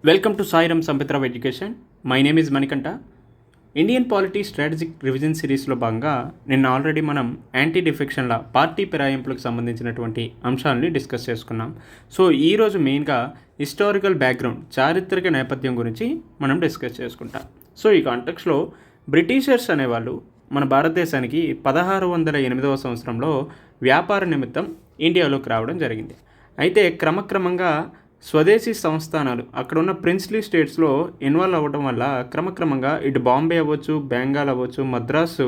Welcome to Sairam Sampathrao education. My name is Manikanta. Indian polity strategic revision సిరీస్లో భాగంగా నిన్న already మనం యాంటీ డిఫెక్షన్ల పార్టీ ఫిరాయింపులకు సంబంధించినటువంటి అంశాలని డిస్కస్ చేసుకున్నాం. సో ఈరోజు మెయిన్గా హిస్టారికల్ బ్యాక్గ్రౌండ్, చారిత్రక నేపథ్యం గురించి మనం డిస్కస్ చేసుకుంటాం. సో ఈ కాంటెక్స్లో బ్రిటిషర్స్ అనేవాళ్ళు మన భారతదేశానికి 1608 సంవత్సరంలో వ్యాపార నిమిత్తం ఇండియాలోకి రావడం జరిగింది. అయితే క్రమక్రమంగా స్వదేశీ సంస్థానాలు అక్కడ ఉన్న ప్రిన్స్లీ స్టేట్స్లో ఇన్వాల్వ్ అవ్వడం వల్ల క్రమక్రమంగా ఇటు బాంబే అవ్వచ్చు, బెంగాల్ అవ్వచ్చు, మద్రాసు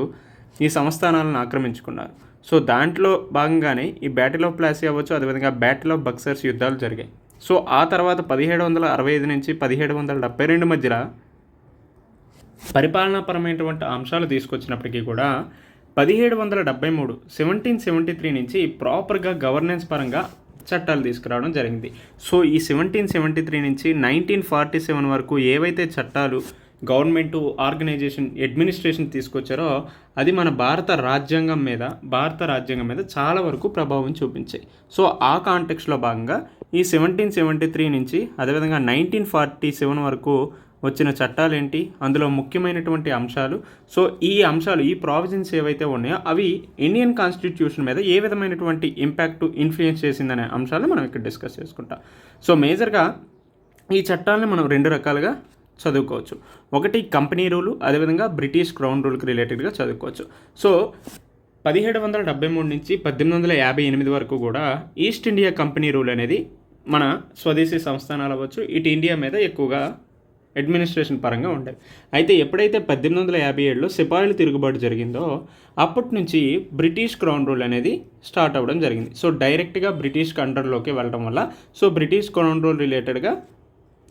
ఈ సంస్థానాలను ఆక్రమించుకున్నారు. సో దాంట్లో భాగంగానే ఈ బ్యాటిల్ ఆఫ్ ప్లాసీ అవ్వచ్చు, అదేవిధంగా బ్యాటిల్ ఆఫ్ బక్సర్స్ యుద్ధాలు జరిగాయి. సో ఆ తర్వాత 1765 నుంచి 1772 మధ్యలో పరిపాలనాపరమైనటువంటి అంశాలు తీసుకొచ్చినప్పటికీ కూడా 1773 నుంచి ప్రాపర్గా గవర్నెన్స్ పరంగా చట్టాలు తీసుకురావడం జరిగింది. సో ఈ 1773 నుంచి 1947 వరకు ఏవైతే చట్టాలు గవర్నమెంటు, ఆర్గనైజేషన్, అడ్మినిస్ట్రేషన్ తీసుకొచ్చారో అది మన భారత రాజ్యాంగం మీద చాలా వరకు ప్రభావం చూపించాయి. సో ఆ కాంటెక్స్లో భాగంగా ఈ 1773 నుంచి అదేవిధంగా 1947 వరకు వచ్చిన చట్టాలు ఏంటి, అందులో ముఖ్యమైనటువంటి అంశాలు. సో ఈ అంశాలు, ఈ ప్రావిజన్స్ ఏవైతే ఉన్నాయో అవి ఇండియన్ కాన్స్టిట్యూషన్ మీద ఏ విధమైనటువంటి ఇంపాక్ట్, ఇన్ఫ్లుయెన్స్ చేసిందనే అంశాలను మనం ఇక్కడ డిస్కస్ చేసుకుంటాం. సో మేజర్గా ఈ చట్టాలను మనం రెండు రకాలుగా చదువుకోవచ్చు. ఒకటి కంపెనీ రూలు, అదేవిధంగా బ్రిటిష్ క్రౌన్ రూల్కి రిలేటెడ్గా చదువుకోవచ్చు. సో 1773 నుంచి 1858 వరకు కూడా ఈస్ట్ ఇండియా కంపెనీ రూల్ అనేది మన స్వదేశీ సంస్థానాలు అవ్వచ్చు, ఇటు ఇండియా మీద ఎక్కువగా అడ్మినిస్ట్రేషన్ పరంగా ఉండేవి. అయితే ఎప్పుడైతే 1857లో సిపాయిల తిరుగుబాటు జరిగిందో అప్పటి నుంచి బ్రిటిష్ క్రౌన్ రూల్ అనేది స్టార్ట్ అవ్వడం జరిగింది. సో డైరెక్ట్గా బ్రిటిష్ కంట్రోల్లోకి వెళ్ళడం వల్ల సో బ్రిటిష్ క్రౌన్ రూల్ రిలేటెడ్గా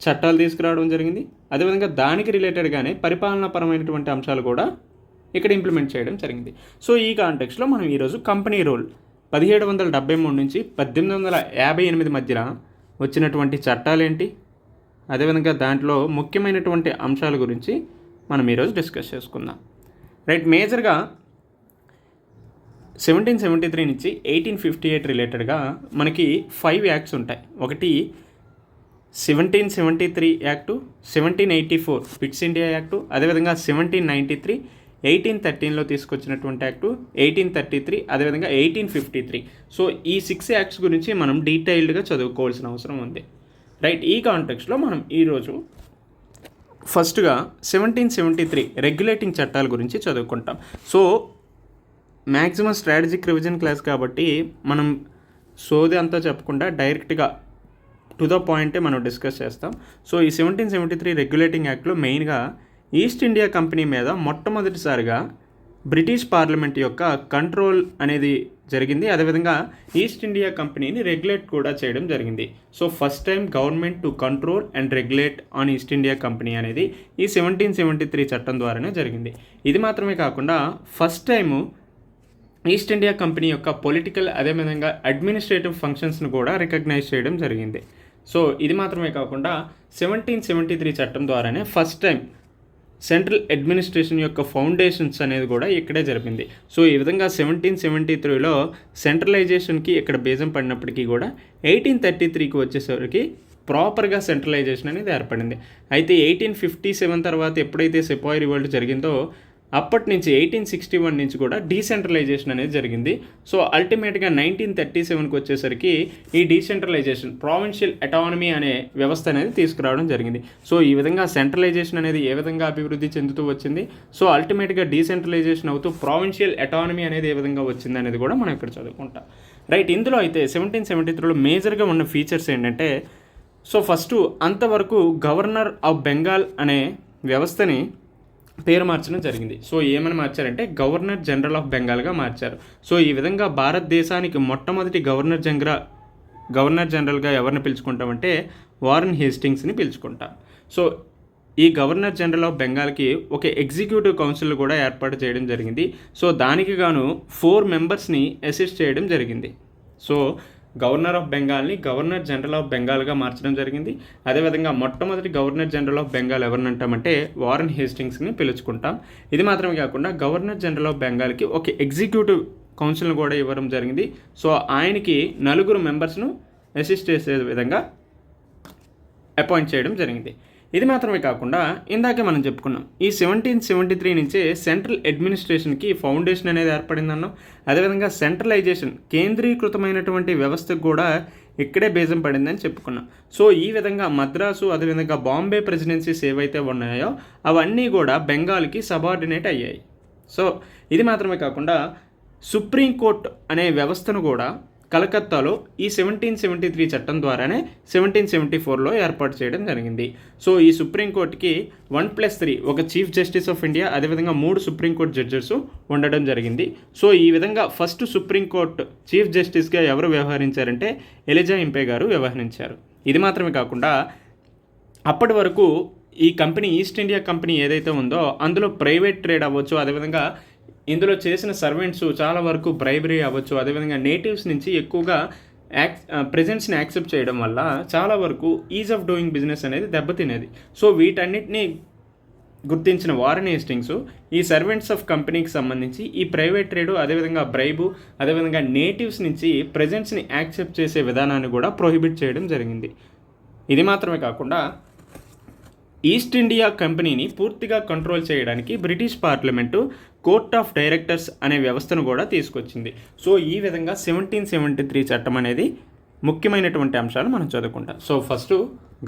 చట్టాలు తీసుకురావడం జరిగింది. అదేవిధంగా దానికి రిలేటెడ్గానే పరిపాలనాపరమైనటువంటి అంశాలు కూడా ఇక్కడ ఇంప్లిమెంట్ చేయడం జరిగింది. సో ఈ కాంటెక్స్లో మనం ఈరోజు కంపెనీ రూల్ 1773 నుంచి 1858 మధ్యన వచ్చినటువంటి చట్టాలేంటి, అదేవిధంగా దాంట్లో ముఖ్యమైనటువంటి అంశాల గురించి మనం ఈరోజు డిస్కస్ చేసుకుందాం. రైట్, మేజర్గా 1773 నుంచి 1858 రిలేటెడ్గా మనకి 5 యాక్ట్స్ ఉంటాయి. ఒకటి 1773 యాక్టు, 1784 పిట్స్ ఇండియా యాక్టు, అదేవిధంగా 1793 1813లో తీసుకొచ్చినటువంటి యాక్టు, 1833, అదేవిధంగా 1853. సో ఈ 6 యాక్ట్స్ గురించి మనం డీటెయిల్డ్గా చదువుకోవాల్సిన అవసరం ఉంది. రైట్, ఈ కాంటెక్స్లో మనం ఈరోజు ఫస్ట్గా 1773 రెగ్యులేటింగ్ చట్టాల గురించి చదువుకుంటాం. So maximum strategic revision class కాబట్టి మనం సోది అంతా చెప్పకుండా డైరెక్ట్గా టు ద పాయింటే మనం డిస్కస్ చేస్తాం. సో ఈ 1773 రెగ్యులేటింగ్ యాక్ట్లో మెయిన్గా ఈస్ట్ ఇండియా కంపెనీ మీద మొట్టమొదటిసారిగా బ్రిటిష్ పార్లమెంట్ యొక్క కంట్రోల్ అనేది జరిగింది. అదేవిధంగా ఈస్ట్ ఇండియా కంపెనీని రెగ్యులేట్ కూడా చేయడం జరిగింది. So first time government to control and regulate on east India company అనేది ఈ 1773 చట్టం ద్వారానే జరిగింది. ఇది మాత్రమే కాకుండా first time east India company యొక్క పొలిటికల్, అదేవిధంగా అడ్మినిస్ట్రేటివ్ ఫంక్షన్స్ను కూడా రికగ్నైజ్ చేయడం జరిగింది. సో ఇది మాత్రమే కాకుండా 1773 చట్టం ద్వారానే ఫస్ట్ టైం సెంట్రల్ అడ్మినిస్ట్రేషన్ యొక్క ఫౌండేషన్స్ అనేది కూడా ఇక్కడే జరిపింది. సో ఈ విధంగా 1773లో సెంట్రలైజేషన్కి ఇక్కడ బీజం పడినప్పటికీ కూడా 1833కి వచ్చేసరికి ప్రాపర్గా సెంట్రలైజేషన్ అనేది ఏర్పడింది. అయితే 1857 తర్వాత ఎప్పుడైతే సిపాయి రివోల్ట్ జరిగిందో అప్పటి నుంచి 1861 నుంచి కూడా డీసెంట్రలైజేషన్ అనేది జరిగింది. సో అల్టిమేట్గా 1937కి వచ్చేసరికి ఈ డీసెంట్రలైజేషన్, ప్రావిన్షియల్ అటానమీ అనే వ్యవస్థ అనేది తీసుకురావడం జరిగింది. సో ఈ విధంగా సెంట్రలైజేషన్ అనేది ఏ విధంగా అభివృద్ధి చెందుతూ వచ్చింది, సో అల్టిమేట్గా డీసెంట్రలైజేషన్ అవుతూ ప్రావిన్షియల్ అటానమీ అనేది ఏ విధంగా వచ్చింది అనేది కూడా మనం ఇక్కడ చదువుకుంటాం. రైట్, ఇందులో అయితే 1773లో మేజర్గా ఉన్న ఫీచర్స్ ఏంటంటే, సో ఫస్ట్ అంతవరకు గవర్నర్ ఆఫ్ బెంగాల్ అనే వ్యవస్థని పేరు మార్చడం జరిగింది. సో ఏమని మార్చారంటే గవర్నర్ జనరల్ ఆఫ్ బెంగాల్గా మార్చారు. సో ఈ విధంగా భారతదేశానికి మొట్టమొదటి గవర్నర్ జనరల్గా ఎవరిని పిలుచుకుంటామంటే వారన్ హేస్టింగ్స్ని పిలుచుకుంటాం. సో ఈ గవర్నర్ జనరల్ ఆఫ్ బెంగాల్కి ఒక ఎగ్జిక్యూటివ్ కౌన్సిల్ కూడా ఏర్పాటు చేయడం జరిగింది. సో దానికి గాను 4 మెంబర్స్ని అసిస్ట్ చేయడం జరిగింది. సో గవర్నర్ ఆఫ్ బెంగాల్ని గవర్నర్ జనరల్ ఆఫ్ బెంగాల్గా మార్చడం జరిగింది. అదేవిధంగా మొట్టమొదటి గవర్నర్ జనరల్ ఆఫ్ బెంగాల్ ఎవరిని అంటామంటే వారన్ హేస్టింగ్స్ని పిలుచుకుంటాం. ఇది మాత్రమే కాకుండా గవర్నర్ జనరల్ ఆఫ్ బెంగాల్కి ఒక ఎగ్జిక్యూటివ్ కౌన్సిల్ను కూడా ఇవ్వడం జరిగింది. సో ఆయనకి 4 మెంబర్స్ను అసిస్ట్ చేసే విధంగా అపాయింట్ చేయడం జరిగింది. ఇది మాత్రమే కాకుండా ఇందాకే మనం చెప్పుకున్నాం, ఈ 1773 నుంచే సెంట్రల్ అడ్మినిస్ట్రేషన్కి ఫౌండేషన్ అనేది ఏర్పడిందన్నాం. అదేవిధంగా సెంట్రలైజేషన్, కేంద్రీకృతమైనటువంటి వ్యవస్థకు కూడా ఇక్కడే బీజం పడిందని చెప్పుకున్నాం. సో ఈ విధంగా మద్రాసు, అదేవిధంగా బాంబే ప్రెసిడెన్సీస్ ఏవైతే ఉన్నాయో అవన్నీ కూడా బెంగాల్కి సబార్డినేట్ అయ్యాయి. సో ఇది మాత్రమే కాకుండా సుప్రీంకోర్టు అనే వ్యవస్థను కూడా కలకత్తాలో ఈ 1773 చట్టం ద్వారానే 1774లో ఏర్పాటు చేయడం జరిగింది. సో ఈ సుప్రీంకోర్టుకి 1+3 ఒక చీఫ్ జస్టిస్ ఆఫ్ ఇండియా, అదేవిధంగా 3 సుప్రీంకోర్టు జడ్జెస్ ఉండడం జరిగింది. సో ఈ విధంగా ఫస్ట్ సుప్రీంకోర్టు చీఫ్ జస్టిస్గా ఎవరు వ్యవహరించారంటే ఎలిజా ఇంపే గారు వ్యవహరించారు. ఇది మాత్రమే కాకుండా అప్పటి వరకు ఈ కంపెనీ, ఈస్ట్ ఇండియా కంపెనీ ఏదైతే ఉందో అందులో ప్రైవేట్ ట్రేడ్ అవ్వచ్చు, అదేవిధంగా ఇందులో చేసిన సర్వెంట్స్ చాలా వరకు బ్రైబరీ అవ్వచ్చు, అదేవిధంగా నేటివ్స్ నుంచి ఎక్కువగా ప్రెజెంట్స్ని యాక్సెప్ట్ చేయడం వల్ల చాలా వరకు ఈజ్ ఆఫ్ డూయింగ్ బిజినెస్ అనేది దెబ్బతినేది. సో వీటన్నిటిని గుర్తించిన వారెన్ హేస్టింగ్స్ ఈ సర్వెంట్స్ ఆఫ్ కంపెనీకి సంబంధించి ఈ ప్రైవేట్ ట్రేడు, అదేవిధంగా బ్రైబు, అదేవిధంగా నేటివ్స్ నుంచి ప్రెజెంట్స్ని యాక్సెప్ట్ చేసే విధానాన్ని కూడా ప్రొహిబిట్ చేయడం జరిగింది. ఇది మాత్రమే కాకుండా ఈస్ట్ ఇండియా కంపెనీని పూర్తిగా కంట్రోల్ చేయడానికి British parliament court of directors అనే వ్యవస్థను కూడా తీసుకొచ్చింది. సో ఈ విధంగా 1773 చట్టం అనేది ముఖ్యమైనటువంటి అంశాలు మనం చదువుకుంటాం. So first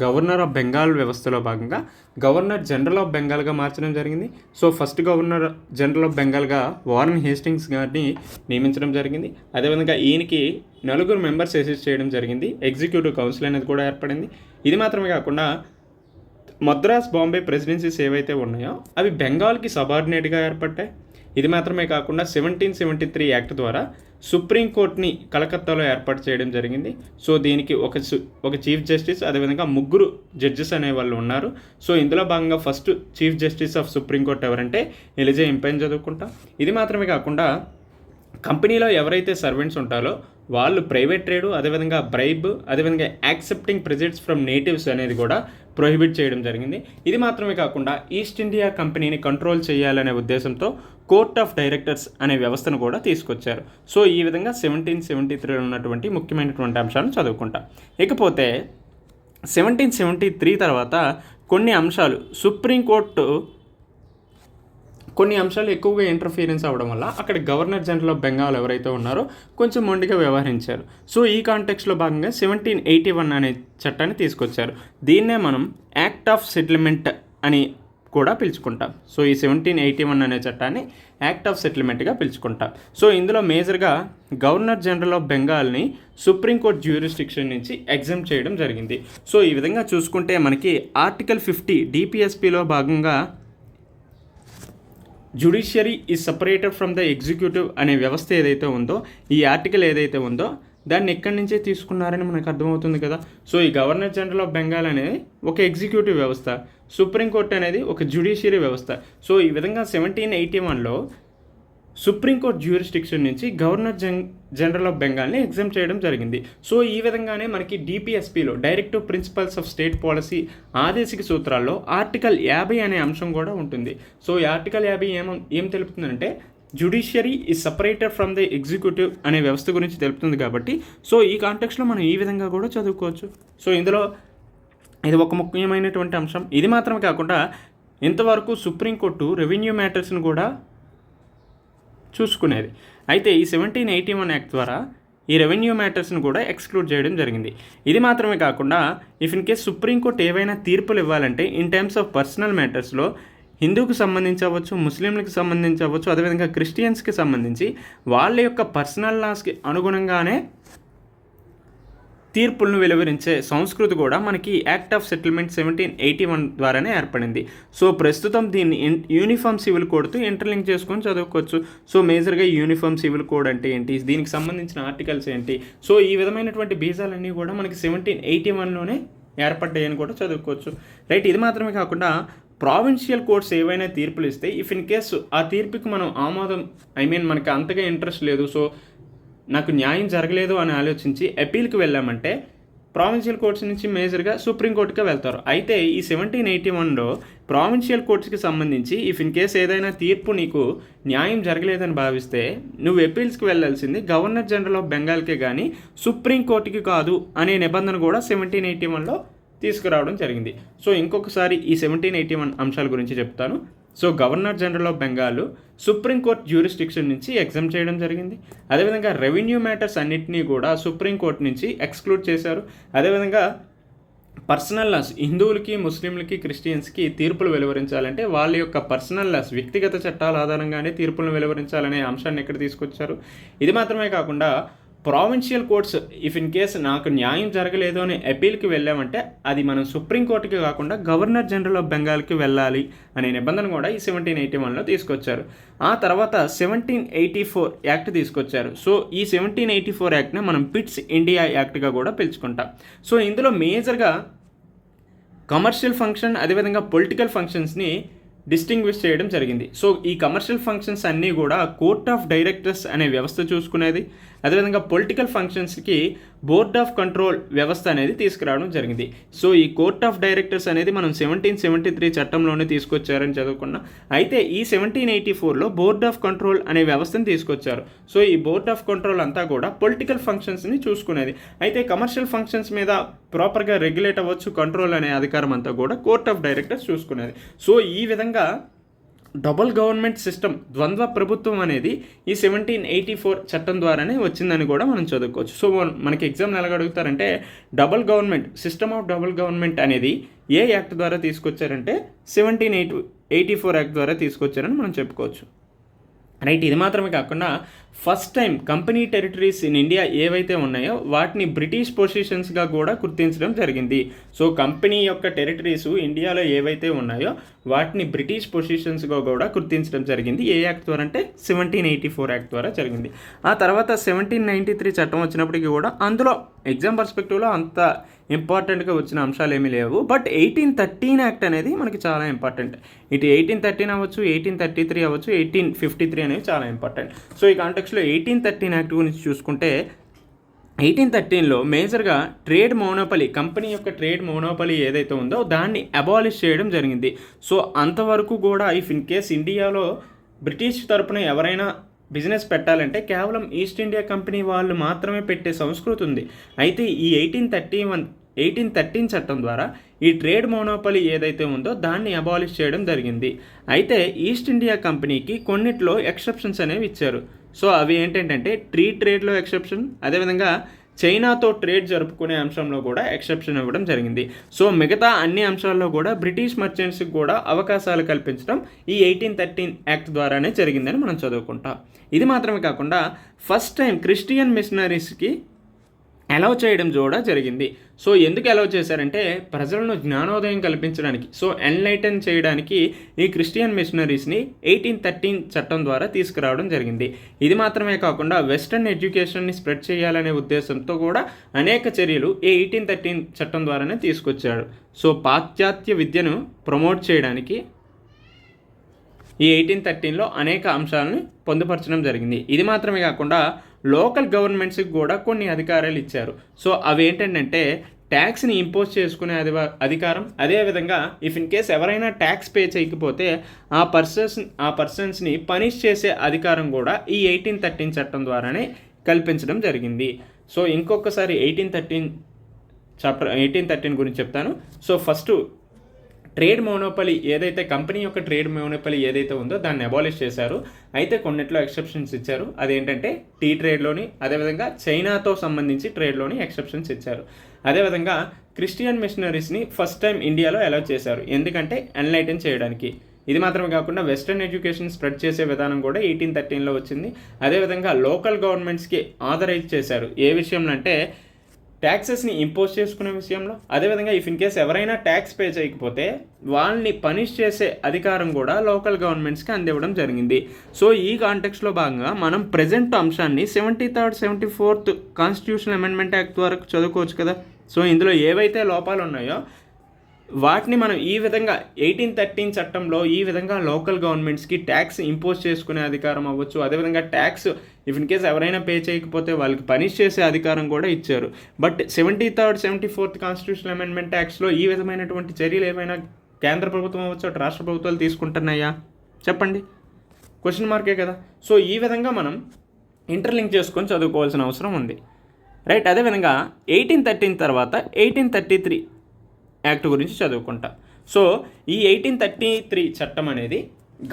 governor of Bengal వ్యవస్థలో భాగంగా గవర్నర్ జనరల్ ఆఫ్ బెంగాల్గా మార్చడం జరిగింది. So first governor general of బెంగాల్గా వారెన్ హేస్టింగ్స్ గారిని నియమించడం జరిగింది. అదేవిధంగా ఈయనకి 4 మెంబర్స్ అసిస్ట్ చేయడం జరిగింది. ఎగ్జిక్యూటివ్ కౌన్సిల్ అనేది కూడా ఏర్పడింది. ఇది మాత్రమే కాకుండా మద్రాస్, బాంబే ప్రెసిడెన్సీస్ ఏవైతే ఉన్నాయో అవి బెంగాల్కి సబార్డినేట్గా ఏర్పడ్డాయి. ఇది మాత్రమే కాకుండా 1773 యాక్ట్ ద్వారా సుప్రీంకోర్టుని కలకత్తాలో ఏర్పాటు చేయడం జరిగింది. సో దీనికి ఒక చీఫ్ జస్టిస్, అదేవిధంగా 3 జడ్జెస్ అనే వాళ్ళు ఉన్నారు. సో ఇందులో భాగంగా first chief justice of supreme court ఎవరంటే ఎలిజా ఇంపెని చదువుకుంటాం. ఇది మాత్రమే కాకుండా కంపెనీలో ఎవరైతే సర్వెంట్స్ ఉంటారో వాళ్ళు ప్రైవేట్ ట్రేడు, అదేవిధంగా బ్రైబ్, అదేవిధంగా యాక్సెప్టింగ్ ప్రెజెంట్స్ ఫ్రమ్ నేటివ్స్ అనేది కూడా ప్రొహిబిట్ చేయడం జరిగింది. ఇది మాత్రమే కాకుండా ఈస్ట్ ఇండియా కంపెనీని కంట్రోల్ చేయాలనే ఉద్దేశంతో కోర్ట్ ఆఫ్ డైరెక్టర్స్ అనే వ్యవస్థను కూడా తీసుకొచ్చారు. సో ఈ విధంగా 1773 ఉన్నటువంటి ముఖ్యమైనటువంటి అంశాలను చదువుకుంటాం. ఇకపోతే 1773 తర్వాత కొన్ని అంశాలు సుప్రీంకోర్టు కొన్ని అంశాలు ఎక్కువగా ఇంటర్ఫీరెన్స్ అవ్వడం వల్ల అక్కడ గవర్నర్ జనరల్ ఆఫ్ బెంగాల్ ఎవరైతే ఉన్నారో కొంచెం మొండిగా వ్యవహరించారు. సో ఈ కాంటెక్స్లో భాగంగా 1781 అనే చట్టాన్ని తీసుకొచ్చారు. దీన్నే మనం యాక్ట్ ఆఫ్ సెటిల్మెంట్ అని కూడా పిలుచుకుంటాం. సో ఈ 1781 అనే చట్టాన్ని యాక్ట్ ఆఫ్ సెటిల్మెంట్గా పిలుచుకుంటాం. సో ఇందులో మేజర్గా గవర్నర్ జనరల్ ఆఫ్ బెంగాల్ని సుప్రీంకోర్టు జ్యూరిస్డిక్షన్ నుంచి ఎగ్జామ్ చేయడం జరిగింది. సో ఈ విధంగా చూసుకుంటే మనకి ఆర్టికల్ 50 డిపిఎస్పిలో భాగంగా judiciary is separated from the executive అనే వ్యవస్థ ఏదైతే ఉందో, ఈ ఆర్టికల్ ఏదైతే ఉందో దాన్ని ఎక్కడి నుంచే తీసుకున్నారని మనకు అర్థమవుతుంది కదా. సో ఈ గవర్నర్ జనరల్ ఆఫ్ బెంగాల్ అనేది ఒక ఎగ్జిక్యూటివ్ వ్యవస్థ, సుప్రీంకోర్టు అనేది ఒక జ్యుడిషియరీ వ్యవస్థ. సో ఈ విధంగా 1781లో సుప్రీంకోర్టు జ్యూరిస్డిక్షన్ నుంచి గవర్నర్ జనరల్ ఆఫ్ బెంగాల్ని ఎగ్జామ్ చేయడం జరిగింది. సో ఈ విధంగానే మనకి డిపిఎస్పిలో directive principles of state policy ఆదేశిక సూత్రాల్లో ఆర్టికల్ 50 అనే అంశం కూడా ఉంటుంది. సో ఈ ఆర్టికల్ 50 ఏం తెలుపుతుందంటే judiciary is separated from the executive అనే వ్యవస్థ గురించి తెలుపుతుంది కాబట్టి సో ఈ కాంటెక్స్లో మనం ఈ విధంగా కూడా చదువుకోవచ్చు. సో ఇందులో ఇది ఒక ముఖ్యమైనటువంటి అంశం. ఇది మాత్రమే కాకుండా ఇంతవరకు సుప్రీంకోర్టు రెవెన్యూ మ్యాటర్స్ని కూడా చూసుకునేది. అయితే ఈ 1781 యాక్ట్ ద్వారా ఈ రెవెన్యూ మ్యాటర్స్ని కూడా ఎక్స్క్లూడ్ చేయడం జరిగింది. ఇది మాత్రమే కాకుండా ఇఫ్ ఇన్ కేస్ సుప్రీంకోర్టు ఏవైనా తీర్పులు ఇవ్వాలంటే ఇన్ టర్మ్స్ ఆఫ్ పర్సనల్ మ్యాటర్స్లో హిందూకి సంబంధించి అవ్వచ్చు, ముస్లింలకు సంబంధించి అవ్వచ్చు, అదేవిధంగా క్రిస్టియన్స్కి సంబంధించి వాళ్ళ యొక్క పర్సనల్ లాస్కి అనుగుణంగానే తీర్పులను వెలువరించే సంస్కృతి కూడా మనకి యాక్ట్ ఆఫ్ సెటిల్మెంట్ 1781 ద్వారానే ఏర్పడింది. సో ప్రస్తుతం దీన్ని యూనిఫామ్ సివిల్ కోడ్తో ఇంటర్లింక్ చేసుకొని చదువుకోవచ్చు. సో మేజర్గా యూనిఫామ్ సివిల్ కోడ్ అంటే ఏంటి, దీనికి సంబంధించిన ఆర్టికల్స్ ఏంటి, సో ఈ విధమైనటువంటి బీజాలన్నీ కూడా మనకి 1781లోనే ఏర్పడ్డాయని కూడా చదువుకోవచ్చు. రైట్. ఇది మాత్రమే కాకుండా ప్రావిన్షియల్ కోర్ట్స్ ఏవైనా తీర్పులు ఇస్తే ఇఫ్ ఇన్ కేసు ఆ తీర్పుకి మనం ఆమోదం మనకి అంతగా ఇంట్రెస్ట్ లేదు, సో నాకు న్యాయం జరగలేదు అని ఆలోచించి అపీల్కి వెళ్ళామంటే ప్రావిన్షియల్ కోర్ట్స్ నుంచి మేజర్గా సుప్రీంకోర్టుకే వెళ్తారు. అయితే ఈ 1781లో ప్రావిన్షియల్ కోర్ట్స్కి సంబంధించి ఇఫ్ ఇన్ కేస్ ఏదైనా తీర్పు నీకు న్యాయం జరగలేదని భావిస్తే నువ్వు అపీల్స్కి వెళ్ళాల్సింది గవర్నర్ జనరల్ ఆఫ్ బెంగాల్కే కానీ సుప్రీంకోర్టుకి కాదు అనే నిబంధన కూడా 1781లో తీసుకురావడం జరిగింది. సో ఇంకొకసారి ఈ 1781 అంశాల గురించి చెప్తాను. So governor general of Bengal supreme court jurisdiction నుంచి ఎగ్జామ్ చేయడం జరిగింది. అదేవిధంగా రెవెన్యూ మ్యాటర్స్ అన్నింటినీ కూడా సుప్రీంకోర్టు నుంచి ఎక్స్క్లూడ్ చేశారు. అదేవిధంగా పర్సనల్ లాస్, హిందువులకి, ముస్లింలకి, క్రిస్టియన్స్కి తీర్పులు వెలువరించాలంటే వాళ్ళ యొక్క పర్సనల్ లాస్, వ్యక్తిగత చట్టాల ఆధారంగానే తీర్పులను వెలువరించాలనే అంశాన్ని ఎక్కడ తీసుకొచ్చారు. ఇది మాత్రమే కాకుండా provincial courts if in case నాకు న్యాయం జరగలేదు అని అపీల్కి వెళ్ళామంటే అది మనం సుప్రీంకోర్టుకి కాకుండా గవర్నర్ జనరల్ ఆఫ్ బెంగాల్కి వెళ్ళాలి అనే నిబంధన కూడా ఈ 1781లో తీసుకొచ్చారు. ఆ తర్వాత 1784 యాక్ట్ తీసుకొచ్చారు. సో ఈ 1784 యాక్ట్ని మనం పిట్స్ ఇండియా యాక్ట్గా కూడా పిలుచుకుంటాం. సో ఇందులో మేజర్గా కమర్షియల్ ఫంక్షన్ అదేవిధంగా పొలిటికల్ ఫంక్షన్స్ని డిస్టింగ్విష్ చేయడం జరిగింది. సో ఈ కమర్షియల్ ఫంక్షన్స్ అన్నీ కూడా కోర్ట్ ఆఫ్ డైరెక్టర్స్ అనే వ్యవస్థ చూసుకునేది. అదేవిధంగా పొలిటికల్ ఫంక్షన్స్కి బోర్డ్ ఆఫ్ కంట్రోల్ వ్యవస్థ అనేది తీసుకురావడం జరిగింది. సో ఈ కోర్ట్ ఆఫ్ డైరెక్టర్స్ అనేది మనం 1773 చట్టంలోనే తీసుకొచ్చారని చదువుకున్నాం. అయితే ఈ 1784లో బోర్డ్ ఆఫ్ కంట్రోల్ అనే వ్యవస్థను తీసుకొచ్చారు. సో ఈ బోర్డ్ ఆఫ్ కంట్రోల్ అంతా కూడా పొలిటికల్ ఫంక్షన్స్ని చూసుకునేది. అయితే కమర్షియల్ ఫంక్షన్స్ మీద ప్రాపర్గా రెగ్యులేట్ అవ్వచ్చు, కంట్రోల్ అనే అధికారం అంతా కూడా కోర్ట్ ఆఫ్ డైరెక్టర్స్ చూసుకునేది. సో ఈ విధంగా డబుల్ గవర్నమెంట్ సిస్టమ్, ద్వంద్వ ప్రభుత్వం అనేది ఈ 1784 చట్టం ద్వారానే వచ్చిందని కూడా మనం చదువుకోవచ్చు. సో మనకి ఎగ్జామ్ని ఎలాగ అడుగుతారంటే double government, system of double government అనేది ఏ యాక్ట్ ద్వారా తీసుకొచ్చారంటే 1784 యాక్ట్ ద్వారా తీసుకొచ్చారని మనం చెప్పుకోవచ్చు. రైట్. ఇది మాత్రమే కాకుండా first time company territories in India ఏవైతే ఉన్నాయో వాటిని బ్రిటిష్ పొజిషన్స్గా కూడా గుర్తించడం జరిగింది. సో కంపెనీ యొక్క టెరిటరీస్ ఇండియాలో ఏవైతే ఉన్నాయో వాటిని బ్రిటిష్ పొజిషన్స్గా కూడా గుర్తించడం జరిగింది. ఏ యాక్ట్ ద్వారా అంటే 1784 యాక్ట్ ద్వారా జరిగింది. ఆ తర్వాత 1793 చట్టం వచ్చినప్పటికీ కూడా అందులో ఎగ్జామ్ పర్స్పెక్టివ్లో అంత ఇంపార్టెంట్గా వచ్చిన అంశాలు ఏమీ లేవు. బట్ 1813 యాక్ట్ అనేది మనకి చాలా ఇంపార్టెంట్. ఇటు 1813 అవ్వచ్చు, 1833 అవ్వచ్చు, 1853 అనేవి చాలా ఇంపార్టెంట్. సో ఈ కాంటెక్స్లో 1813 యాక్ట్ గురించి చూసుకుంటే 1813లో మేజర్గా ట్రేడ్ మోనోపలి, కంపెనీ యొక్క ట్రేడ్ మోనోపలి ఏదైతే ఉందో దాన్ని అబాలిష్ చేయడం జరిగింది. సో అంతవరకు కూడా ఇఫ్ ఇన్ కేస్ ఇండియాలో బ్రిటిష్ తరపున ఎవరైనా బిజినెస్ పెట్టాలంటే కేవలం ఈస్ట్ ఇండియా కంపెనీ వాళ్ళు మాత్రమే పెట్టే సంస్కృతి ఉంది. అయితే ఈ 1813 చట్టం ద్వారా ఈ ట్రేడ్ మోనోపలి ఏదైతే ఉందో దాన్ని అబాలిష్ చేయడం జరిగింది. అయితే ఈస్ట్ ఇండియా కంపెనీకి కొన్నిట్లో ఎక్సెప్షన్స్ అనేవి ఇచ్చారు. సో అవి ఏంటంటే ట్రేడ్లో ఎక్సెప్షన్, అదేవిధంగా చైనాతో ట్రేడ్ జరుపుకునే అంశంలో కూడా ఎక్సెప్షన్ ఇవ్వడం జరిగింది. సో మిగతా అన్ని అంశాల్లో కూడా బ్రిటిష్ మర్చెంట్స్కి కూడా అవకాశాలు కల్పించడం ఈ 1813 యాక్ట్ ద్వారానే జరిగిందని మనం చదువుకుంటాం. ఇది మాత్రమే కాకుండా ఫస్ట్ టైం క్రిస్టియన్ మిషనరీస్కి అలౌ చేయడం కూడా జరిగింది. సో ఎందుకు అలౌ చేశారంటే ప్రజలను జ్ఞానోదయం కల్పించడానికి, సో ఎన్లైటన్ చేయడానికి ఈ క్రిస్టియన్ మిషనరీస్ని 1813 చట్టం ద్వారా తీసుకురావడం జరిగింది. ఇది మాత్రమే కాకుండా వెస్టర్న్ ఎడ్యుకేషన్ని స్ప్రెడ్ చేయాలనే ఉద్దేశంతో కూడా అనేక చర్యలు ఈ 1813 చట్టం ద్వారానే తీసుకొచ్చాడు. సో పాశ్చాత్య విద్యను ప్రమోట్ చేయడానికి ఈ 1813లో అనేక అంశాలను పొందుపరచడం జరిగింది. ఇది మాత్రమే కాకుండా లోకల్ గవర్నమెంట్స్కి కూడా కొన్ని అధికారాలు ఇచ్చారు. సో అవి ఏంటంటే ట్యాక్స్ని ఇంపోజ్ చేసుకునే అధికారం, అదేవిధంగా ఇఫ్ ఇన్ కేస్ ఎవరైనా ట్యాక్స్ పే చేయకపోతే ఆ పర్సన్స్ని పనిష్ చేసే అధికారం కూడా ఈ 1813 చట్టం ద్వారానే కల్పించడం జరిగింది. సో ఇంకొకసారి 1813 గురించి చెప్తాను. సో ఫస్ట్ ట్రేడ్ మోనోపలి ఏదైతే కంపెనీ యొక్క ట్రేడ్ మోనోపలి ఏదైతే ఉందో దాన్ని అబాలిష్ చేశారు. అయితే కొన్నిట్లో ఎక్సెప్షన్స్ ఇచ్చారు. అదేంటంటే టీ ట్రేడ్లోని, అదేవిధంగా చైనాతో సంబంధించి ట్రేడ్లోని ఎక్సెప్షన్స్ ఇచ్చారు. అదేవిధంగా క్రిస్టియన్ మిషనరీస్ని ఫస్ట్ టైం ఇండియాలో అలౌ చేశారు. ఎందుకంటే ఎన్లైటన్ చేయడానికి. ఇది మాత్రమే కాకుండా వెస్టర్న్ ఎడ్యుకేషన్ స్ప్రెడ్ చేసే విధానం కూడా 1813లో వచ్చింది. అదేవిధంగా లోకల్ గవర్నమెంట్స్కి ఆథరైజ్ చేశారు. ఏ విషయంలో అంటే ట్యాక్సెస్ని ఇంపోజ్ చేసుకునే విషయంలో, అదేవిధంగా ఇఫ్ ఇన్ కేస్ ఎవరైనా ట్యాక్స్ పే చేయకపోతే వాళ్ళని పనిష్ చేసే అధికారం కూడా లోకల్ గవర్నమెంట్స్కి అందివ్వడం జరిగింది. సో ఈ కాంటెక్స్లో భాగంగా మనం ప్రజెంట్ అంశాన్ని 73rd 74th constitution amendment act వరకు చదువుకోవచ్చు కదా. సో ఇందులో ఏవైతే లోపాలు ఉన్నాయో వాటిని మనం ఈ విధంగా 1813 చట్టంలో ఈ విధంగా లోకల్ గవర్నమెంట్స్కి ట్యాక్స్ ఇంపోజ్ చేసుకునే అధికారం అవ్వచ్చు, అదేవిధంగా ట్యాక్స్ ఇఫ్ ఇన్ కేస్ ఎవరైనా పే చేయకపోతే వాళ్ళకి పనిష్ చేసే అధికారం కూడా ఇచ్చారు. But 73rd 74th constitution amendment యాక్ట్స్లో ఈ విధమైనటువంటి చర్యలు ఏమైనా కేంద్ర ప్రభుత్వం అవ్వచ్చు, అటు రాష్ట్ర ప్రభుత్వాలు తీసుకుంటున్నాయా చెప్పండి? క్వశ్చన్ మార్కే కదా. సో ఈ విధంగా మనం ఇంటర్లింక్ చేసుకొని చదువుకోవాల్సిన అవసరం ఉంది. రైట్. అదేవిధంగా 1813 తర్వాత 1833 యాక్ట్ గురించి చదువుకుంటాం. సో ఈ 1833 చట్టం అనేది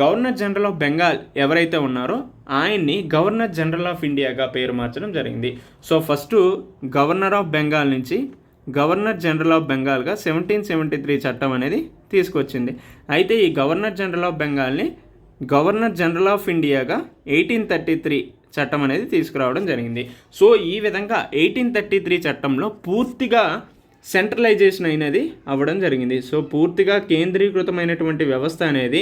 గవర్నర్ జనరల్ ఆఫ్ బెంగాల్ ఎవరైతే ఉన్నారో ఆయన్ని గవర్నర్ జనరల్ ఆఫ్ ఇండియాగా పేరు మార్చడం జరిగింది. So first governor of Bengal నుంచి గవర్నర్ జనరల్ ఆఫ్ బెంగాల్గా 1773 చట్టం అనేది తీసుకొచ్చింది. అయితే ఈ గవర్నర్ జనరల్ ఆఫ్ బెంగాల్ని గవర్నర్ జనరల్ ఆఫ్ ఇండియాగా 1833 చట్టం అనేది తీసుకురావడం జరిగింది. సో ఈ విధంగా 1833 చట్టంలో పూర్తిగా సెంట్రలైజేషన్ అయినది అవ్వడం జరిగింది. సో పూర్తిగా కేంద్రీకృతమైనటువంటి వ్యవస్థ అనేది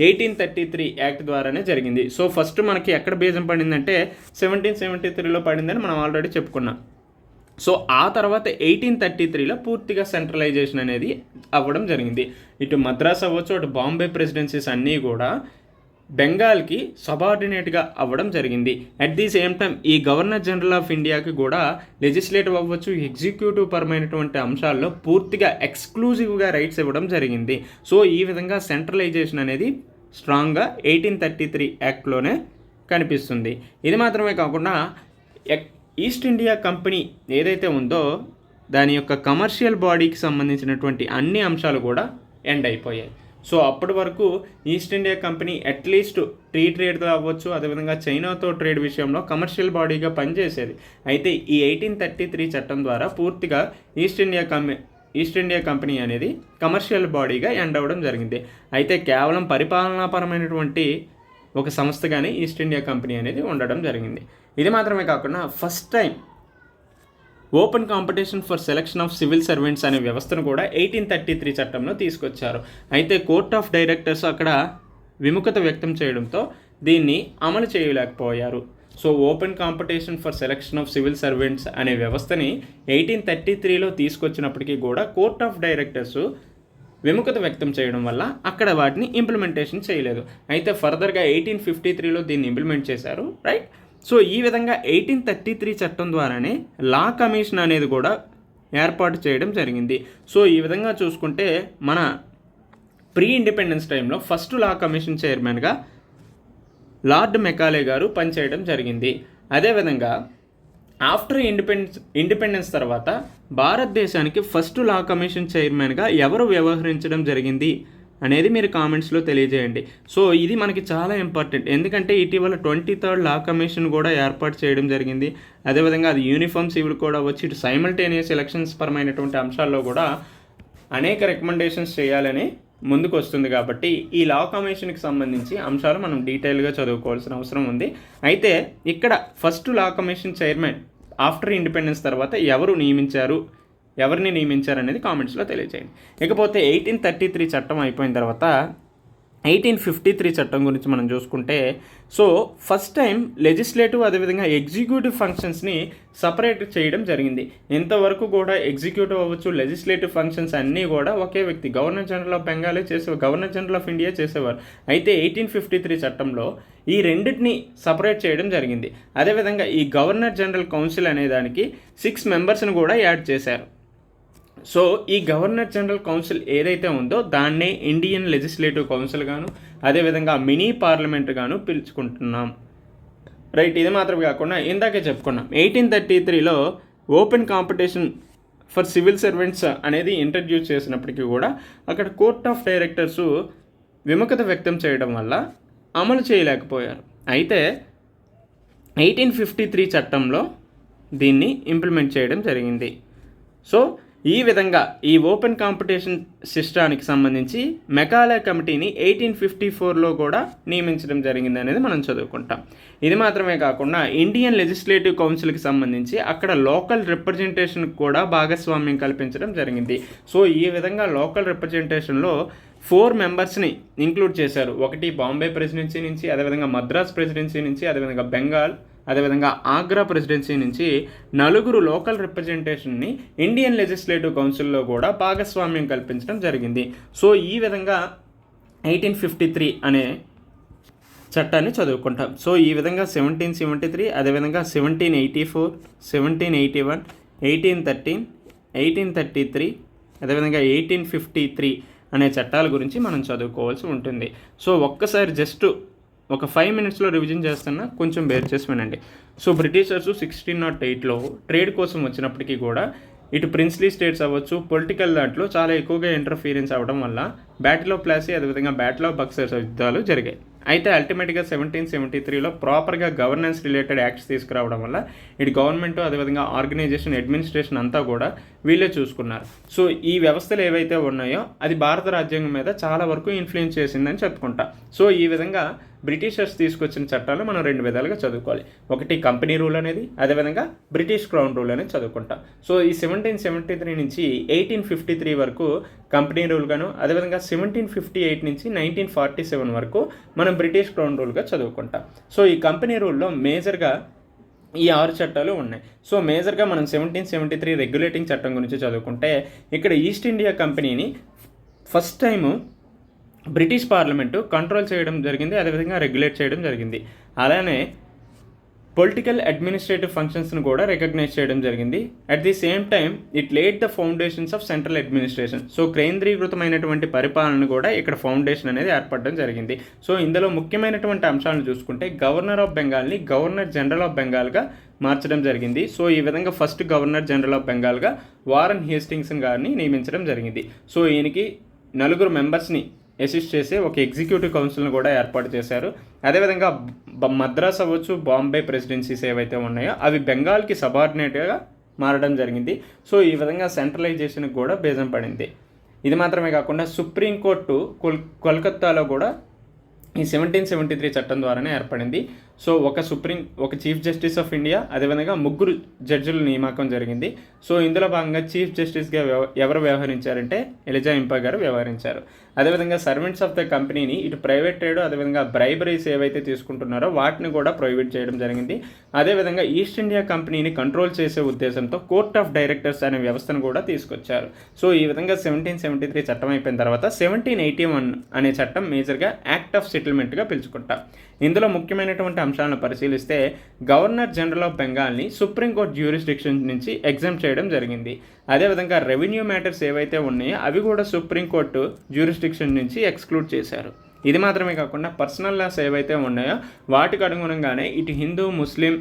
1833 యాక్ట్ ద్వారానే జరిగింది. సో ఫస్ట్ మనకి ఎక్కడ బీజం పడిందంటే 1773లో పడిందని మనం ఆల్రెడీ చెప్పుకున్నాం. సో ఆ తర్వాత 1833లో పూర్తిగా సెంట్రలైజేషన్ అనేది అవ్వడం జరిగింది. ఇటు మద్రాస్ అవ్వచ్చు, అటు బాంబే ప్రెసిడెన్సీస్ అన్నీ కూడా బెంగాల్కి సబార్డినేట్గా అవ్వడం జరిగింది. అట్ ది సేమ్ టైం ఈ గవర్నర్ జనరల్ ఆఫ్ ఇండియాకి కూడా లెజిస్లేటివ్ అవ్వచ్చు, ఎగ్జిక్యూటివ్ పరమైనటువంటి అంశాల్లో పూర్తిగా ఎక్స్క్లూజివ్గా రైట్స్ ఇవ్వడం జరిగింది. సో ఈ విధంగా సెంట్రలైజేషన్ అనేది స్ట్రాంగ్గా 1833 యాక్ట్లోనే కనిపిస్తుంది. ఇది మాత్రమే కాకుండా ఈస్ట్ ఇండియా కంపెనీ ఏదైతే ఉందో దాని యొక్క కమర్షియల్ బాడీకి సంబంధించినటువంటి అన్ని అంశాలు కూడా ఎండ్ అయిపోయాయి. సో అప్పటి వరకు ఈస్ట్ ఇండియా కంపెనీ అట్లీస్ట్ ట్రేడ్తో అవ్వచ్చు, అదేవిధంగా చైనాతో ట్రేడ్ విషయంలో కమర్షియల్ బాడీగా పనిచేసేది. అయితే ఈ 1833 చట్టం ద్వారా పూర్తిగా ఈస్ట్ ఇండియా కంపెనీ అనేది కమర్షియల్ బాడీగా ఎండ్ అవ్వడం జరిగింది. అయితే కేవలం పరిపాలనాపరమైనటువంటి ఒక సంస్థగానే ఈస్ట్ ఇండియా కంపెనీ అనేది ఉండడం జరిగింది. ఇది మాత్రమే కాకుండా first time open competition for selection of civil servants అనే వ్యవస్థను కూడా 1833 చట్టంలో తీసుకొచ్చారు. అయితే కోర్ట్ ఆఫ్ డైరెక్టర్స్ అక్కడ విముఖత వ్యక్తం చేయడంతో దీన్ని అమలు చేయలేకపోయారు. So open competition for selection of civil servants అనే వ్యవస్థని 1833లో తీసుకొచ్చినప్పటికీ కూడా కోర్ట్ ఆఫ్ డైరెక్టర్స్ విముఖత వ్యక్తం చేయడం వల్ల అక్కడ వాటిని ఇంప్లిమెంటేషన్ చేయలేదు. అయితే ఫర్దర్గా 1853లో దీన్ని ఇంప్లిమెంట్ చేశారు, రైట్. సో ఈ విధంగా 1833 చట్టం ద్వారానే లా కమిషన్ అనేది కూడా ఏర్పాటు చేయడం జరిగింది. సో ఈ విధంగా చూసుకుంటే మన ప్రీ ఇండిపెండెన్స్ టైంలో ఫస్ట్ లా కమిషన్ చైర్మన్గా లార్డ్ మెకాలే గారు పనిచేయడం జరిగింది. అదేవిధంగా ఆఫ్టర్ ఇండిపెండెన్స్ తర్వాత భారతదేశానికి ఫస్ట్ లా కమిషన్ చైర్మన్గా ఎవరు వ్యవహరించడం జరిగింది అనేది మీరు కామెంట్స్లో తెలియజేయండి. సో ఇది మనకి చాలా ఇంపార్టెంట్, ఎందుకంటే ఇటీవల 23rd లా కమిషన్ కూడా ఏర్పాటు చేయడం జరిగింది. అదేవిధంగా అది యూనిఫామ్ సివిల్ కోడ్ అవ్వచ్చు, ఇటు సైమల్టేనియస్ ఎలక్షన్స్ పరమైనటువంటి అంశాల్లో కూడా అనేక రికమెండేషన్స్ చేయాలని ముందుకు వస్తుంది. కాబట్టి ఈ లా కమిషన్కి సంబంధించి అంశాలు మనం డీటెయిల్గా చదువుకోవాల్సిన అవసరం ఉంది. అయితే ఇక్కడ first law commission chairman after independence తర్వాత ఎవరిని నియమించారు అనేది కామెంట్స్లో తెలియజేయండి. ఇకపోతే 1833 చట్టం అయిపోయిన తర్వాత 1853 చట్టం గురించి మనం చూసుకుంటే, సో ఫస్ట్ టైం లెజిస్లేటివ్ అదేవిధంగా ఎగ్జిక్యూటివ్ ఫంక్షన్స్ని సపరేట్ చేయడం జరిగింది. ఇంతవరకు కూడా ఎగ్జిక్యూటివ్ అవ్వచ్చు, లెజిస్లేటివ్ ఫంక్షన్స్ అన్నీ కూడా ఒకే వ్యక్తి గవర్నర్ జనరల్ ఆఫ్ బెంగాలే చేసేవారు, గవర్నర్ జనరల్ ఆఫ్ ఇండియా చేసేవారు. అయితే 1853 చట్టంలో ఈ రెండింటిని సపరేట్ చేయడం జరిగింది. అదేవిధంగా ఈ గవర్నర్ జనరల్ కౌన్సిల్ అనే దానికి 6 మెంబర్స్ని కూడా యాడ్ చేశారు. సో ఈ గవర్నర్ జనరల్ కౌన్సిల్ ఏదైతే ఉందో దాన్నే ఇండియన్ లెజిస్లేటివ్ కౌన్సిల్ గాను, అదేవిధంగా మినీ పార్లమెంట్ గాను పిలుచుకుంటున్నాం, రైట్. ఇది మాత్రమే కాకుండా ఇందాకే చెప్పుకున్నాం 1833లో open competition for civil servants అనేది ఇంట్రడ్యూస్ చేసినప్పటికీ కూడా అక్కడ కోర్ట్ ఆఫ్ డైరెక్టర్స్ విముఖత వ్యక్తం చేయడం వల్ల అమలు చేయలేకపోయారు. అయితే 1853 చట్టంలో దీన్ని ఇంప్లిమెంట్ చేయడం జరిగింది. సో ఈ విధంగా ఈ ఓపెన్ కాంపిటీషన్ సిస్టానికి సంబంధించి మెకాలే కమిటీని 1854లో కూడా నియమించడం జరిగింది అనేది మనం చదువుకుంటాం. ఇది మాత్రమే కాకుండా ఇండియన్ లెజిస్లేటివ్ కౌన్సిల్కి సంబంధించి అక్కడ లోకల్ రిప్రజెంటేషన్కి కూడా భాగస్వామ్యం కల్పించడం జరిగింది. సో ఈ విధంగా లోకల్ రిప్రజెంటేషన్లో 4 మెంబర్స్ని ఇంక్లూడ్ చేశారు. ఒకటి బాంబే ప్రెసిడెన్సీ నుంచి, అదేవిధంగా మద్రాస్ ప్రెసిడెన్సీ నుంచి, అదేవిధంగా బెంగాల్, అదేవిధంగా ఆగ్రా ప్రెసిడెన్సీ నుంచి 4 లోకల్ రిప్రజెంటేషన్ని ఇండియన్ లెజిస్లేటివ్ కౌన్సిల్లో కూడా భాగస్వామ్యం కల్పించడం జరిగింది. సో ఈ విధంగా 1853 అనే చట్టాన్ని చదువుకుంటాం. సో ఈ విధంగా 1773, అదేవిధంగా 1784, 1781, 1813, 1833, అదేవిధంగా 1853 అనే చట్టాల గురించి మనం చదువుకోవాల్సి ఉంటుంది. సో ఒక్కసారి జస్ట్ ఒక 5 minutesలో రివిజన్ చేస్తున్నా, కొంచెం బేర్ చేసి వినండి. సో బ్రిటిషర్స్ 1608లో ట్రేడ్ కోసం వచ్చినప్పటికీ కూడా ఇటు ప్రిన్స్లీ స్టేట్స్ అవ్వచ్చు, పొలిటికల్ దాంట్లో చాలా ఎక్కువగా ఇంటర్ఫీరెన్స్ అవ్వడం వల్ల బ్యాటిల్ ఆఫ్ ప్లాసీ అదేవిధంగా బ్యాటిల్ ఆఫ్ బక్సర్ యుద్ధాలు జరిగాయి. అయితే అల్టిమేట్గా 1773లో ప్రాపర్గా గవర్నెన్స్ రిలేటెడ్ యాక్ట్స్ తీసుకురావడం వల్ల ఇటు గవర్నమెంట్ అదేవిధంగా ఆర్గనైజేషన్ అడ్మినిస్ట్రేషన్ అంతా కూడా వీళ్ళే చూసుకున్నారు. సో ఈ వ్యవస్థలు ఏవైతే ఉన్నాయో అది భారత రాజ్యాంగం మీద చాలా వరకు ఇన్ఫ్లుయెన్స్ చేసిందని చెప్పుకుంటా. సో ఈ విధంగా బ్రిటిషర్స్ తీసుకొచ్చిన చట్టాలు మనం 2 విధాలుగా చదువుకోవాలి. ఒకటి కంపెనీ రూల్ అనేది, అదేవిధంగా బ్రిటిష్ క్రౌన్ రూల్ అనేది చదువుకుంటాం. సో ఈ 1773 నుంచి 1853 వరకు కంపెనీ రూల్ గాను, అదేవిధంగా 1758 నుంచి 1947 వరకు మనం బ్రిటిష్ క్రౌన్ రూల్గా చదువుకుంటాం. సో ఈ కంపెనీ రూల్లో మేజర్గా ఈ 6 చట్టాలు ఉన్నాయి. సో మేజర్గా మనం 1773 రెగ్యులేటింగ్ చట్టం గురించి చదువుకుంటే ఇక్కడ ఈస్ట్ ఇండియా కంపెనీని first time British parliament control చేయడం జరిగింది, అదేవిధంగా రెగ్యులేట్ చేయడం జరిగింది. అలానే పొలిటికల్ అడ్మినిస్ట్రేటివ్ ఫంక్షన్స్ను కూడా రికగ్నైజ్ చేయడం జరిగింది. At the same time it laid the foundations of central administration. So కేంద్రీకృతమైనటువంటి పరిపాలన కూడా ఇక్కడ ఫౌండేషన్ అనేది ఏర్పడడం జరిగింది. సో ఇందులో ముఖ్యమైనటువంటి అంశాలను చూసుకుంటే గవర్నర్ ఆఫ్ బెంగాల్ని గవర్నర్ జనరల్ ఆఫ్ బెంగాల్గా మార్చడం జరిగింది. సో ఈ విధంగా ఫస్ట్ గవర్నర్ జనరల్ ఆఫ్ బెంగాల్గా వారన్ హేస్టింగ్స్ గారిని నియమించడం జరిగింది. సో ఈయనకి 4 మెంబర్స్ని అసిస్ట్ చేసే ఒక ఎగ్జిక్యూటివ్ కౌన్సిల్ను కూడా ఏర్పాటు చేశారు. అదేవిధంగా మద్రాస్ అవ్వచ్చు, బాంబే ప్రెసిడెన్సీస్ ఏవైతే ఉన్నాయో అవి బెంగాల్కి సబార్డినేట్గా మారడం జరిగింది. సో ఈ విధంగా సెంట్రలైజేషన్కి కూడా బేజం పడింది. ఇది మాత్రమే కాకుండా సుప్రీంకోర్టు కోల్కత్తాలో కూడా ఈ 1773 చట్టం ద్వారానే ఏర్పడింది. సో ఒక చీఫ్ జస్టిస్ ఆఫ్ ఇండియా, అదేవిధంగా 3 జడ్జిల నియామకం జరిగింది. సో ఇందులో భాగంగా చీఫ్ జస్టిస్గా ఎవరు వ్యవహరించారంటే ఎలిజా ఇంపా గారు వ్యవహరించారు. అదేవిధంగా సర్వెంట్స్ ఆఫ్ ద కంపెనీని ఇటు ప్రైవేట్ ట్రేడ్, అదేవిధంగా బ్రైబరీస్ ఏవైతే తీసుకుంటున్నారో వాటిని కూడా ప్రొహిబిట్ చేయడం జరిగింది. అదేవిధంగా ఈస్ట్ ఇండియా కంపెనీని కంట్రోల్ చేసే ఉద్దేశంతో కోర్ట్ ఆఫ్ డైరెక్టర్స్ అనే వ్యవస్థను కూడా తీసుకొచ్చారు. సో ఈ విధంగా 1773 చట్టం అయిపోయిన తర్వాత 1781 అనే చట్టం మేజర్గా యాక్ట్ ఆఫ్ సెటిల్మెంట్గా పిలుచుకుంటాం. ఇందులో ముఖ్యమైనటువంటి అంశాలను పరిశీలిస్తే గవర్నర్ జనరల్ ఆఫ్ బెంగాల్ని సుప్రీంకోర్టు జ్యూరిస్డిక్షన్ నుంచి ఎగ్జామ్ చేయడం జరిగింది. అదేవిధంగా రెవెన్యూ మ్యాటర్స్ ఏవైతే ఉన్నాయో అవి కూడా సుప్రీంకోర్టు జ్యూరిస్డిక్షన్ నుంచి ఎక్స్క్లూడ్ చేశారు. ఇది మాత్రమే కాకుండా పర్సనల్ లాస్ ఏవైతే ఉన్నాయో వాటికి అనుగుణంగానే ఇటు హిందూ, ముస్లిం,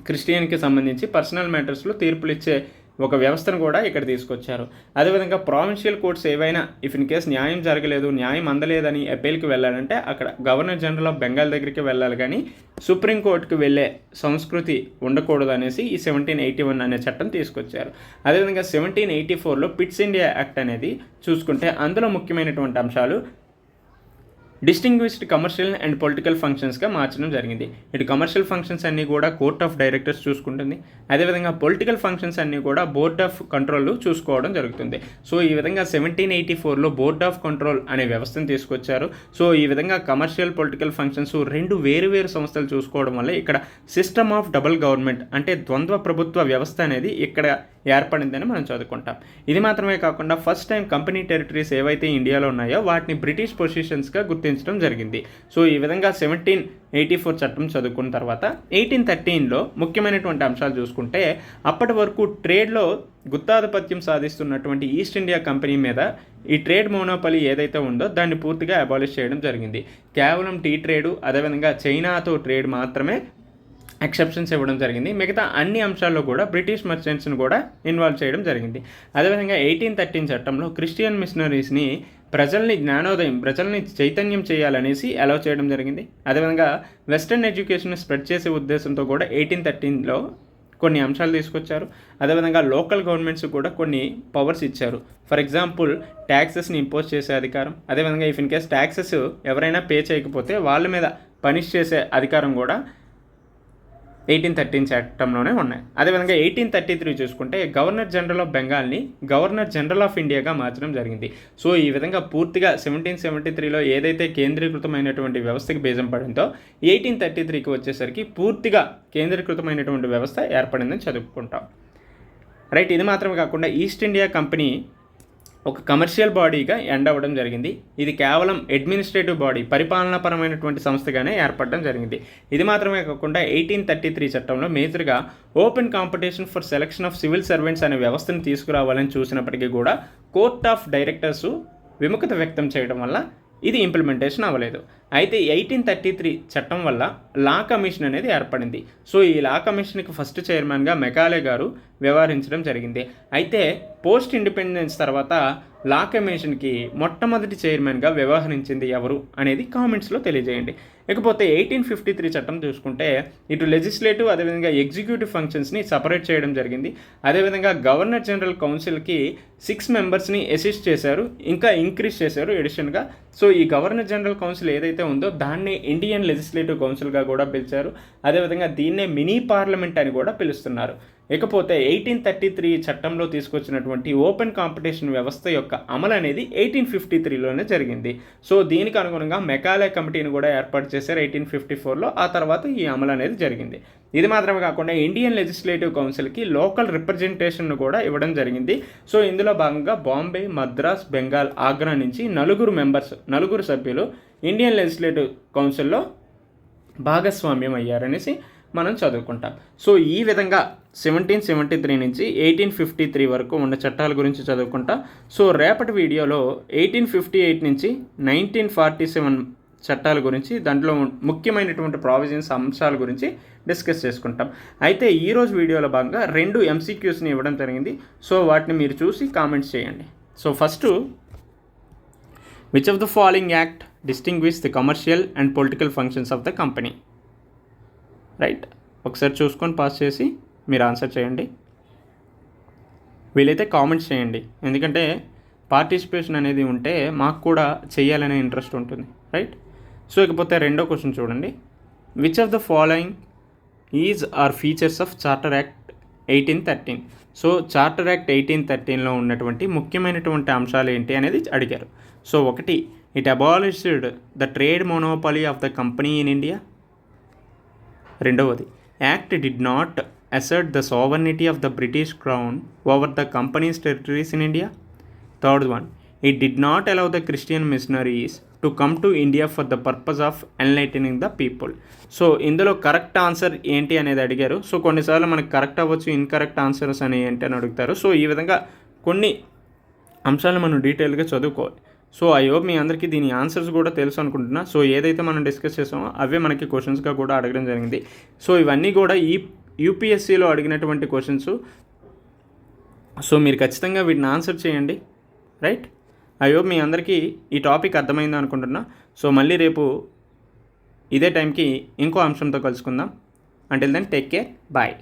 క్రిస్టియన్కి సంబంధించి పర్సనల్ మ్యాటర్స్లో తీర్పులు ఇచ్చే ఒక వ్యవస్థను కూడా ఇక్కడ తీసుకొచ్చారు. అదేవిధంగా ప్రావిన్షియల్ కోర్ట్స్ ఏవైనా ఇఫ్ ఇన్ కేస్ న్యాయం జరగలేదు, న్యాయం అందలేదని అపీల్కి వెళ్ళాలంటే అక్కడ గవర్నర్ జనరల్ ఆఫ్ బెంగాల్ దగ్గరికి వెళ్ళాలి, కానీ సుప్రీంకోర్టుకి వెళ్ళే సంస్కృతి ఉండకూడదు అనేసి ఈ 1781 అనే చట్టం తీసుకొచ్చారు. అదేవిధంగా 1784లో పిట్స్ ఇండియా యాక్ట్ అనేది చూసుకుంటే అందులో ముఖ్యమైనటువంటి అంశాలు డిస్టింగ్విష్డ్ కమర్షియల్ అండ్ పొలిటికల్ ఫంక్షన్స్గా మార్చడం జరిగింది. ఇటు కమర్షియల్ ఫంక్షన్స్ అన్నీ కూడా కోర్ట్ ఆఫ్ డైరెక్టర్స్ చూసుకుంటుంది, అదేవిధంగా పొలిటికల్ ఫంక్షన్స్ అన్నీ కూడా బోర్డ్ ఆఫ్ కంట్రోల్ చూసుకోవడం జరుగుతుంది. సో ఈ విధంగా 1784లో బోర్డ్ ఆఫ్ కంట్రోల్ అనే వ్యవస్థను తీసుకొచ్చారు. సో ఈ విధంగా కమర్షియల్, పొలిటికల్ ఫంక్షన్స్ 2 వేరు సంస్థలు చూసుకోవడం వల్ల ఇక్కడ సిస్టమ్ ఆఫ్ డబుల్ గవర్నమెంట్ అంటే ద్వంద్వ ప్రభుత్వ వ్యవస్థ అనేది ఇక్కడ ఏర్పడిందని మనం చదువుకుంటాం. ఇది మాత్రమే కాకుండా ఫస్ట్ టైం కంపెనీ టెరిటరీస్ ఏవైతే ఇండియాలో ఉన్నాయో వాటిని బ్రిటిష్ పొజిషన్స్గా గుర్తించడం జరిగింది. సో ఈ విధంగా 1784 చట్టం చదువుకున్న తర్వాత 1813లో ముఖ్యమైనటువంటి అంశాలు చూసుకుంటే అప్పటి వరకు ట్రేడ్లో గుత్తాధిపత్యం సాధిస్తున్నటువంటి ఈస్ట్ ఇండియా కంపెనీ మీద ఈ ట్రేడ్ మోనోపలి ఏదైతే ఉందో దాన్ని పూర్తిగా అబాలిష్ చేయడం జరిగింది. కేవలం టీ ట్రేడు, అదేవిధంగా చైనాతో ట్రేడ్ మాత్రమే ఎక్సెప్షన్స్ ఇవ్వడం జరిగింది. మిగతా అన్ని అంశాల్లో కూడా బ్రిటిష్ మర్చెంట్స్ని కూడా ఇన్వాల్వ్ చేయడం జరిగింది. అదేవిధంగా 1813 చట్టంలో క్రిస్టియన్ మిషనరీస్ని ప్రజల్ని చైతన్యం చేయాలనేసి అలౌ చేయడం జరిగింది. అదేవిధంగా వెస్టర్న్ ఎడ్యుకేషన్ స్ప్రెడ్ చేసే ఉద్దేశంతో కూడా 1813లో కొన్ని అంశాలు తీసుకొచ్చారు. అదేవిధంగా లోకల్ గవర్నమెంట్స్ కూడా కొన్ని పవర్స్ ఇచ్చారు. ఫర్ ఎగ్జాంపుల్ ట్యాక్సెస్ని ఇంపోజ్ చేసే అధికారం, అదేవిధంగా ఇఫ్ ఇన్ కేస్ ట్యాక్సెస్ ఎవరైనా పే చేయకపోతే వాళ్ళ మీద పనిష్ చేసే అధికారం కూడా 1813 చట్టంలోనే ఉన్నాయి. అదేవిధంగా 1833 చూసుకుంటే గవర్నర్ జనరల్ ఆఫ్ బెంగాల్ని గవర్నర్ జనరల్ ఆఫ్ ఇండియాగా మార్చడం జరిగింది. సో ఈ విధంగా పూర్తిగా 1773లో ఏదైతే కేంద్రీకృతమైనటువంటి వ్యవస్థకి బేజం పడిందో 1833కి వచ్చేసరికి పూర్తిగా కేంద్రీకృతమైనటువంటి వ్యవస్థ ఏర్పడిందని చదువుకుంటాం. రైట్. ఇది మాత్రమే కాకుండా ఈస్ట్ ఇండియా కంపెనీ ఒక కమర్షియల్ బాడీగా ఎండ్ అవ్వడం జరిగింది. ఇది కేవలం అడ్మినిస్ట్రేటివ్ బాడీ, పరిపాలనాపరమైనటువంటి సంస్థగానే ఏర్పడడం జరిగింది. ఇది మాత్రమే కాకుండా 1833 చట్టంలో మేజర్గా open competition for selection of civil servants అనే వ్యవస్థను తీసుకురావాలని చూసినప్పటికీ కూడా కోర్ట్ ఆఫ్ డైరెక్టర్స్ విముఖత వ్యక్తం చేయడం వల్ల ఇది ఇంప్లిమెంటేషన్ అవ్వలేదు. అయితే 1833 చట్టం వల్ల లా కమిషన్ అనేది ఏర్పడింది. సో ఈ లా కమిషన్కి ఫస్ట్ చైర్మన్గా మెకాలే గారు వ్యవహరించడం జరిగింది. అయితే పోస్ట్ ఇండిపెండెన్స్ తర్వాత లా కమిషన్కి మొట్టమొదటి చైర్మన్గా వ్యవహరించింది ఎవరు అనేది కామెంట్స్లో తెలియజేయండి. ఇకపోతే 1853 చట్టం చూసుకుంటే ఇటు లెజిస్లేటివ్ అదేవిధంగా ఎగ్జిక్యూటివ్ ఫంక్షన్స్ని సపరేట్ చేయడం జరిగింది. అదేవిధంగా గవర్నర్ జనరల్ కౌన్సిల్కి 6 మెంబర్స్ని అసిస్ట్ చేశారు, ఇంకా ఇంక్రీజ్ చేశారు ఎడిషన్గా. సో ఈ గవర్నర్ జనరల్ కౌన్సిల్ ఏదైతే ఉందో దాన్ని ఇండియన్ లెజిస్లేటివ్ కౌన్సిల్గా కూడా పిలిచారు. అదేవిధంగా దీన్నే మినీ పార్లమెంట్ అని కూడా పిలుస్తున్నారు. ఇకపోతే 1833 చట్టంలో తీసుకొచ్చినటువంటి ఓపెన్ కాంపిటీషన్ వ్యవస్థ యొక్క అమలు అనేది 1853లోనే జరిగింది. సో దీనికి అనుగుణంగా మెకాలే కమిటీని కూడా ఏర్పాటు చేశారు 1854లో. ఆ తర్వాత ఈ అమలు అనేది జరిగింది. ఇది మాత్రమే కాకుండా ఇండియన్ లెజిస్లేటివ్ కౌన్సిల్కి లోకల్ రిప్రజెంటేషన్ను కూడా ఇవ్వడం జరిగింది. సో ఇందులో భాగంగా బాంబే, మద్రాస్, బెంగాల్, ఆగ్రా నుంచి 4 సభ్యులు ఇండియన్ లెజిస్లేటివ్ కౌన్సిల్లో భాగస్వామ్యం అయ్యారనేసి మనం చదువుకుంటాం. సో ఈ విధంగా 1773 నుంచి 1853 వరకు ఉన్న చట్టాల గురించి చదువుకుంటాం. సో రేపటి వీడియోలో 1858 నుంచి 1947 చట్టాల గురించి, దాంట్లో ముఖ్యమైనటువంటి ప్రావిజన్స్ అంశాల గురించి డిస్కస్ చేసుకుంటాం. అయితే ఈరోజు వీడియోలో భాగంగా 2 MCQస్ని ఇవ్వడం జరిగింది. సో వాటిని మీరు చూసి కామెంట్స్ చేయండి. So first, which of the following act distinguish the commercial and political functions of the company? Right, ఒకసారి చూసుకొని పాస్ చేసి మీరు ఆన్సర్ చేయండి. వీలైతే కామెంట్స్ చేయండి, ఎందుకంటే పార్టిసిపేషన్ అనేది ఉంటే మాకు కూడా చేయాలనే ఇంట్రెస్ట్ ఉంటుంది. రైట్. సో ఇకపోతే రెండో క్వశ్చన్ చూడండి. Which of the following is are features of charter act 1813? So charter act 1813లో ఉన్నటువంటి ముఖ్యమైనటువంటి అంశాలు ఏంటి అనేది అడిగారు. సో ఒకటి, it abolished the trade monopoly of the company in India. రెండవది, act did not assert the sovereignty of the British crown over the company's territories in India. Third one, it did not allow the Christian missionaries to come to India for the purpose of enlightening the people. So ఇందులో correct answer ఏంటి అనేది అడిగారు. So కొన్నిసార్లు మనకు correct అవ్వచ్చు, incorrect answers అని ఏంటి అని అడుగుతారు. సో ఈ విధంగా కొన్ని అంశాలను మనం డీటెయిల్గా చదువుకోవాలి. సో ఐ హోప్ మీ అందరికీ దీని ఆన్సర్స్ కూడా తెలుసు అనుకుంటున్నా. సో ఏదైతే మనం డిస్కస్ చేసామో అవే మనకి క్వశ్చన్స్గా కూడా అడగడం జరిగింది. సో ఇవన్నీ కూడా ఈ యూపీఎస్సీలో అడిగినటువంటి క్వశ్చన్స్. సో మీరు ఖచ్చితంగా వీటిని ఆన్సర్ చేయండి. రైట్. ఐ హోప్ మీ అందరికీ ఈ టాపిక్ అర్థమైంది అనుకుంటున్నా. సో మళ్ళీ రేపు ఇదే టైంకి ఇంకో అంశంతో కలుసుకుందాం. Until then take care, bye.